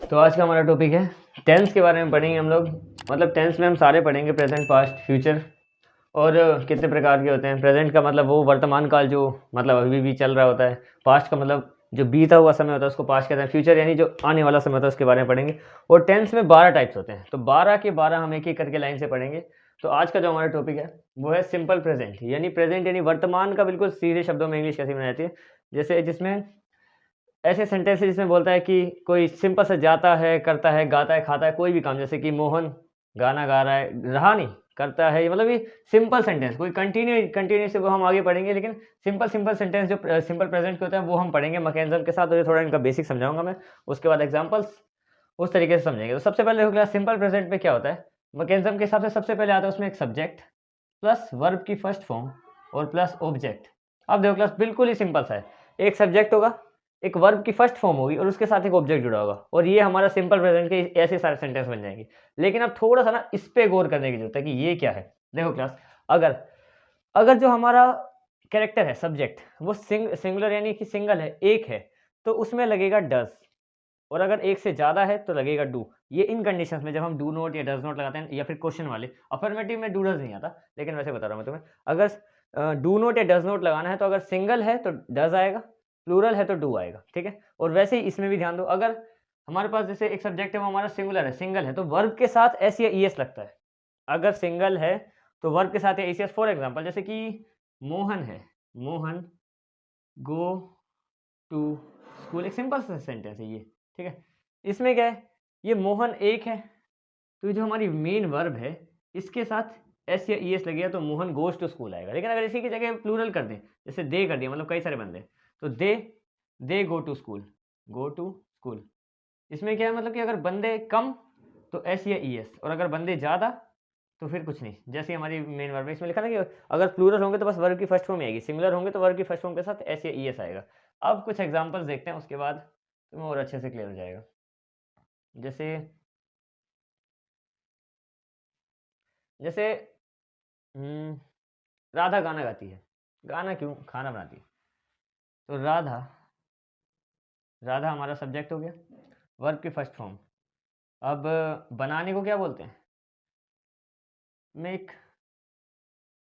तो आज का हमारा टॉपिक है टेंस के बारे में पढ़ेंगे हम लोग। मतलब टेंस में हम सारे पढ़ेंगे, प्रेजेंट, पास्ट, फ्यूचर और कितने प्रकार के होते हैं। प्रेजेंट का मतलब वो वर्तमान काल जो मतलब अभी भी चल रहा होता है। पास्ट का मतलब जो बीता हुआ समय होता है उसको पास्ट कहते हैं। फ्यूचर यानी जो आने वाला समय होता है उसके बारे में पढ़ेंगे। और टेंस में 12 टाइप्स होते हैं, तो 12 के 12 हम एक एक करके लाइन से पढ़ेंगे। तो आज का जो हमारा टॉपिक है वो है सिंपल प्रेजेंट, यानी प्रेजेंट यानी वर्तमान का बिल्कुल सीधे शब्दों में इंग्लिश कैसे बनाई जाती है। जैसे जिसमें ऐसे सेंटेंस है जिसमें बोलता है कि कोई सिंपल से जाता है, करता है, गाता है, खाता है, कोई भी काम, जैसे कि मोहन गाना गा रहा है, रहा नहीं, करता है, मतलब ये सिंपल सेंटेंस। कोई कंटिन्यू से वो हम आगे पढ़ेंगे, लेकिन सिंपल सेंटेंस जो सिंपल प्रेजेंट के होते हैं वो हम पढ़ेंगे मैकेनिज्म के साथ। और ये थोड़ा इनका बेसिक समझाऊंगा मैं, उसके बाद एग्जांपल्स उस तरीके से समझेंगे। तो सबसे पहले हो गया सिंपल प्रेजेंट में क्या होता है। मैकेनिज्म के हिसाब से सबसे पहले आता है उसमें एक सब्जेक्ट प्लस वर्ब की फर्स्ट फॉर्म और प्लस ऑब्जेक्ट। अब देखो क्लास बिल्कुल ही सिंपल सा है। एक सब्जेक्ट होगा, एक वर्ब की फर्स्ट फॉर्म होगी और उसके साथ एक ऑब्जेक्ट जुड़ा होगा, और ये हमारा सिंपल प्रेजेंट के ऐसे सारे सेंटेंस बन जाएंगे। लेकिन अब थोड़ा सा ना इस पे गौर करने की जरूरत है कि ये क्या है। देखो क्लास, अगर अगर जो हमारा कैरेक्टर है सब्जेक्ट वो सिंगुलर यानी कि सिंगल है, एक है, तो उसमें लगेगा डज। और अगर एक से ज्यादा है तो लगेगा डू। ये इन कंडीशंस में जब हम डू नोट या डज नोट लगाते हैं, या फिर क्वेश्चन वाले। अफर्मेटिव में डू डज नहीं आता, लेकिन वैसे बता रहा हूं मैं तुम्हें। अगर डू नोट या डज नोट लगाना है तो अगर सिंगल है तो डज आएगा, प्लूरल है तो डू आएगा, ठीक है। और वैसे ही इसमें भी ध्यान दो, अगर हमारे पास जैसे एक सब्जेक्ट है वो हमारा सिंगुलर है, सिंगल है, तो वर्ब के साथ एस या ईएस लगता है। अगर सिंगल है तो वर्ब के साथ एस। फॉर एग्जाम्पल जैसे कि मोहन है, मोहन गो टू स्कूल, एक सिंपल सा सेंटेंस है ये, ठीक है। इसमें क्या है, ये मोहन एक है, तो जो हमारी मेन वर्ब है इसके साथ एस या ईएस लग गया तो मोहन गोज टू स्कूल आएगा। लेकिन अगर इसी की जगह प्लूरल कर दें, जैसे दे कर दिया, मतलब कई सारे बंदे, तो they go to school, go to school. इसमें क्या है, मतलब कि अगर बंदे कम तो एस या ईएस, और अगर बंदे ज़्यादा तो फिर कुछ नहीं। जैसे हमारी मेन वर्ब है, इसमें लिखा ना कि अगर प्लूरल होंगे तो बस वर्ब की फर्स्ट फॉर्म ही आएगी, सिंगुलर होंगे तो वर्ब की फर्स्ट फॉर्म के साथ एस या ईएस आएगा। अब कुछ एग्जांपल्स देखते हैं, उसके बाद तुम्हें और अच्छे से क्लियर हो जाएगा। जैसे जैसे राधा गाना गाती है, गाना क्यों, खाना बनाती है। तो राधा, राधा हमारा सब्जेक्ट हो गया, वर्ब की फर्स्ट फॉर्म। अब बनाने को क्या बोलते हैं, मेक,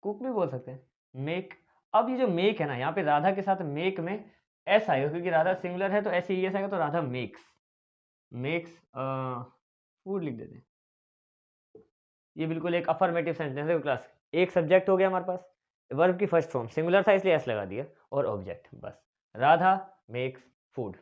कुक भी बोल सकते हैं, मेक। अब ये जो मेक है ना, यहाँ पे राधा के साथ मेक में एस आएगा, क्योंकि राधा सिंगुलर है तो ऐसे ही एस आएगा, तो राधा मेक्स, मेक्स फूड लिख देते हैं। ये बिल्कुल एक अफर्मेटिव सेंटेंस है क्लास। एक सब्जेक्ट हो गया हमारे पास, वर्ब की फर्स्ट फॉर्म सिंगुलर था इसलिए एस लगा दिया, और ऑब्जेक्ट, बस राधा मेक्स फूड।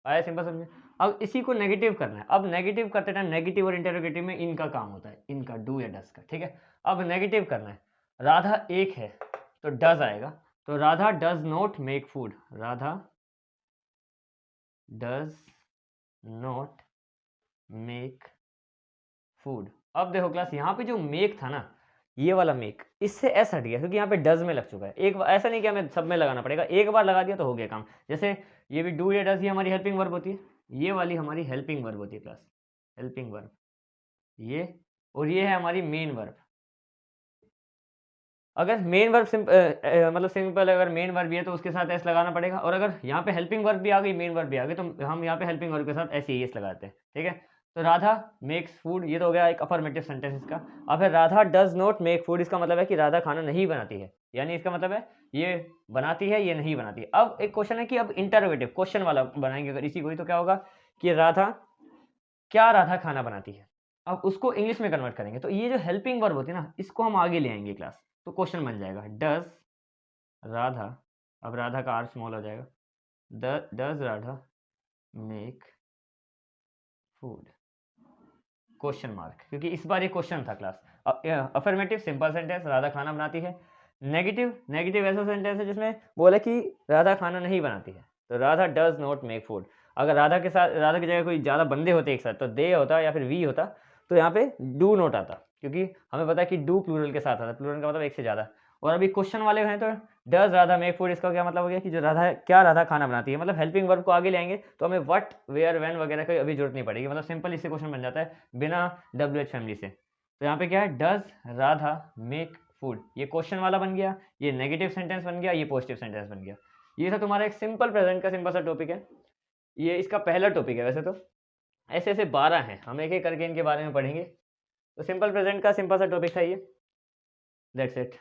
आया सिंपल समझे। अब इसी को नेगेटिव करना है। अब नेगेटिव करते टाइम नेगेटिव और इंटरोगेटिव में इनका काम होता है, इनका डू या डस का, ठीक है। अब नेगेटिव करना है, राधा एक है तो डज आएगा, तो Radha does not make food, Radha does not make food. अब देखो क्लास, यहाँ पे जो मेक था ना, ये वाला मेक, इससे एस हट गया क्योंकि यहाँ पे डज में लग चुका है। एक बार ऐसा नहीं कि हमें सब में लगाना पड़ेगा, एक बार लगा दिया तो हो गया काम। जैसे ये भी डू या डज, ये हमारी हेल्पिंग वर्ब होती है, ये वाली हमारी हेल्पिंग वर्ब होती है क्लास, हेल्पिंग वर्ब ये, और ये है हमारी मेन वर्ब। अगर मेन वर्ब मतलब सिंपल, अगर मेन वर्ब भी है तो उसके साथ एस लगाना पड़ेगा, और अगर यहाँ पे हेल्पिंग वर्ब भी आ गई, मेन वर्ब भी आ गई, तो हम यहाँ पे हेल्पिंग वर्ब के साथ एस ई एस लगाते हैं, ठीक है। तो राधा मेक्स फूड, ये तो हो गया एक अफर्मेटिव सेंटेंस इसका। अब है Radha does not make food, इसका मतलब है कि राधा खाना नहीं बनाती है, यानी इसका मतलब है ये बनाती है, ये नहीं बनाती। अब एक क्वेश्चन है कि अब इंटरोगेटिव क्वेश्चन वाला बनाएंगे अगर इसी को ही, तो क्या होगा कि राधा, क्या राधा खाना बनाती है। अब उसको इंग्लिश में कन्वर्ट करेंगे, तो ये जो हेल्पिंग वर्ब होती है ना, इसको हम आगे ले आएंगे क्लास, तो क्वेश्चन बन जाएगा डज राधा, अब राधा का आर स्मॉल हो जाएगा, does Radha make food, question mark, क्योंकि इस बार ये क्वेश्चन था class. Affirmative simple sentence, Radha खाना बनाती है। नेगेटिव, नेगेटिव ऐसा सेंटेंस है जिसमें बोला कि राधा खाना नहीं बनाती है, तो Radha does not make food. अगर राधा के साथ, राधा की जगह कोई ज़्यादा बंदे होते एक साथ, तो दे होता या फिर वी होता, तो यहाँ पे डू नॉट आता, क्योंकि हमें पता है कि डू प्लूरल के साथ आता, प्लूरल का मतलब एक से ज़्यादा। और अभी क्वेश्चन वाले हैं तो डज राधा मेक फूड, इसका क्या मतलब हो गया कि जो राधा, क्या राधा खाना बनाती है, मतलब हेल्पिंग वर्ब को आगे ले आएंगे तो हमें व्हाट, वेयर, व्हेन वगैरह की अभी जरूरत नहीं पड़ेगी, मतलब सिंपल इससे क्वेश्चन बन जाता है बिना डब्ल्यू एच फैमिली से। तो यहाँ पे क्या है, डज राधा मेक फूड, ये क्वेश्चन वाला बन गया, ये नेगेटिव सेंटेंस बन गया, ये पॉजिटिव सेंटेंस बन गया। ये था तुम्हारा एक सिंपल प्रेजेंट का सिंपल सा टॉपिक है, ये इसका पहला टॉपिक है वैसे तो। ऐसे ऐसे 12 हैं, हम एक एक करके इनके बारे में पढ़ेंगे। तो सिंपल प्रेजेंट का सिंपल सा टॉपिक था ये, दैट्स इट।